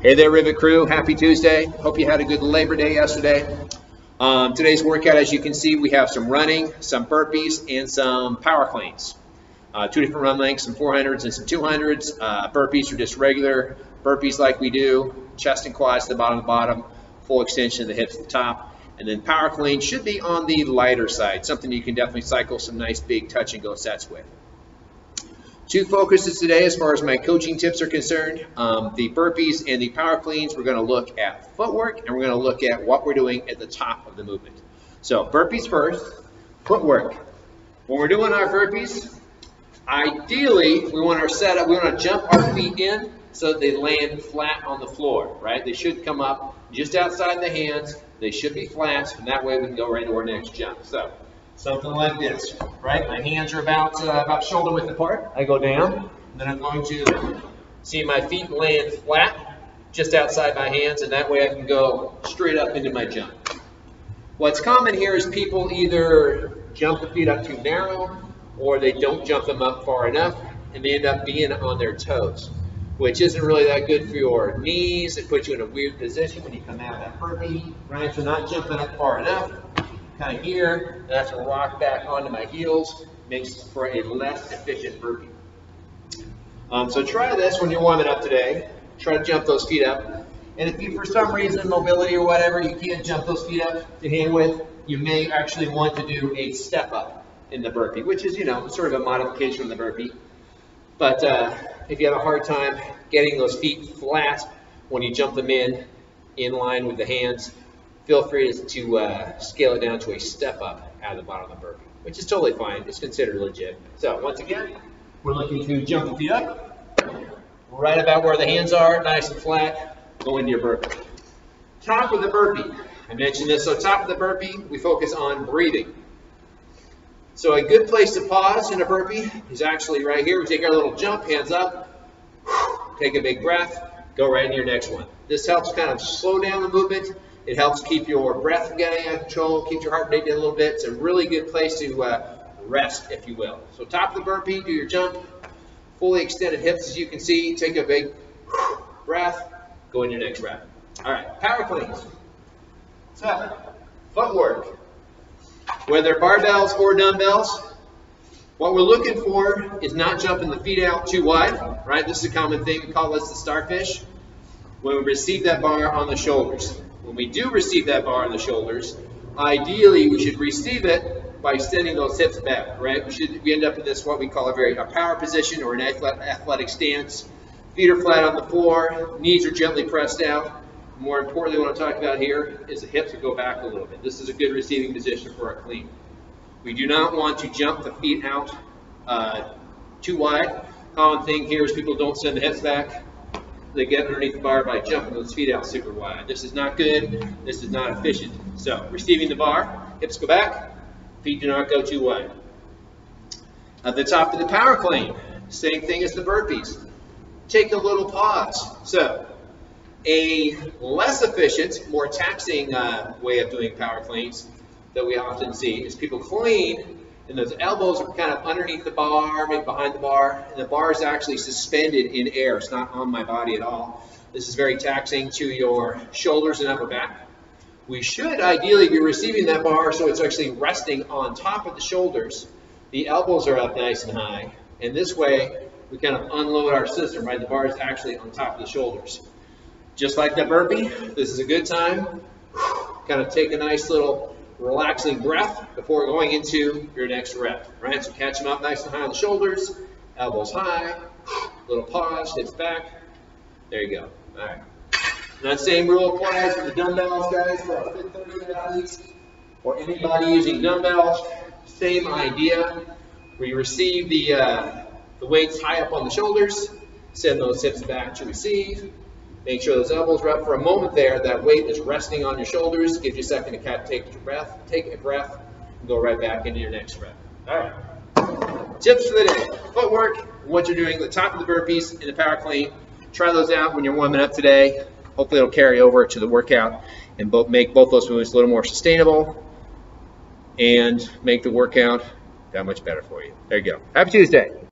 Hey there, Rivet crew. Happy Tuesday. Hope you had a good Labor Day yesterday. Today's workout, as you can see, we have some running, some burpees, and some power cleans. Two different run lengths, some 400s and some 200s. Burpees are just regular burpees like we do. Chest and quads to the bottom, full extension of the hips at the top. And then power clean should be on the lighter side, something you can definitely cycle some nice big touch and go sets with. Two focuses today as far as my coaching tips are concerned. The burpees and the power cleans, we're going to look at footwork and we're going to look at what we're doing at the top of the movement. So burpees first, footwork. When we're doing our burpees, ideally we want our setup, we want to jump our feet in so that they land flat on the floor, right? They should come up just outside the hands. They should be flat, and that way we can go right into our next jump. So something like this, right? My hands are about shoulder width apart. I go down, and then I'm going to see my feet land flat just outside my hands, and that way I can go straight up into my jump. What's common here is people either jump the feet up too narrow, or they don't jump them up far enough, and they end up being on their toes, which isn't really that good for your knees. It puts you in a weird position when you come out of that burpee, right? So not jumping up far enough. Kind of here, and I have to rock back onto my heels, makes for a less efficient burpee. So try this when you're warming up today. Try to jump those feet up. And if you, for some reason, mobility or whatever, you can't jump those feet up to hand width, you may actually want to do a step up in the burpee, which is, sort of a modification of the burpee. But if you have a hard time getting those feet flat when you jump them in line with the hands, feel free to scale it down to a step up out of the bottom of the burpee, which is totally fine. It's considered legit. So once again, we're looking to jump the feet up, right about where the hands are, nice and flat, go into your burpee. Top of the burpee. I mentioned this, so top of the burpee, we focus on breathing. So a good place to pause in a burpee is actually right here. We take our little jump, hands up, take a big breath, go right into your next one. This helps kind of slow down the movement. It helps keep your breath from getting out of control, keeps your heart rate down a little bit. It's a really good place to rest, if you will. So top of the burpee, do your jump, fully extended hips as you can see. Take a big breath, go in your next breath. All right, power cleans. So, footwork. Whether barbells or dumbbells, what we're looking for is not jumping the feet out too wide, right? This is a common thing. We call this the starfish. When we receive that bar on the shoulders. When we do receive that bar on the shoulders, ideally we should receive it by extending those hips back, right? We end up in this, what we call a power position or an athletic stance. Feet are flat on the floor, knees are gently pressed out. More importantly, what I'm talking about here is the hips will go back a little bit. This is a good receiving position for a clean. We do not want to jump the feet out too wide. Common thing here is people don't send the hips back. They get underneath the bar by jumping those feet out super wide. This is not good. This is not efficient. So receiving the bar, hips go back, feet do not go too wide. At the top of the power clean, same thing as the burpees. Take a little pause. So a less efficient, more taxing way of doing power cleans that we often see is people clean and those elbows are kind of underneath the bar, maybe behind the bar, and the bar is actually suspended in air. It's not on my body at all. This is very taxing to your shoulders and upper back. We should ideally be receiving that bar so it's actually resting on top of the shoulders. The elbows are up nice and high, and this way we kind of unload our system, right? The bar is actually on top of the shoulders. Just like that burpee, this is a good time. Kind of take a nice little relaxing breath before going into your next rep, right? So catch them up nice and high on the shoulders, elbows high, little pause, hips back. There you go. All right. And that same rule applies for the dumbbells, guys, for our Fit 30 athletes or anybody using dumbbells. Same idea. Where you receive the weights high up on the shoulders, send those hips back to receive. Make sure those elbows are up for a moment there. That weight is resting on your shoulders. Give you a second to take a breath, and go right back into your next rep. All right. Tips for the day. Footwork, what you're doing at the top of the burpees and the power clean. Try those out when you're warming up today. Hopefully it'll carry over to the workout and make both those movements a little more sustainable and make the workout that much better for you. There you go. Happy Tuesday.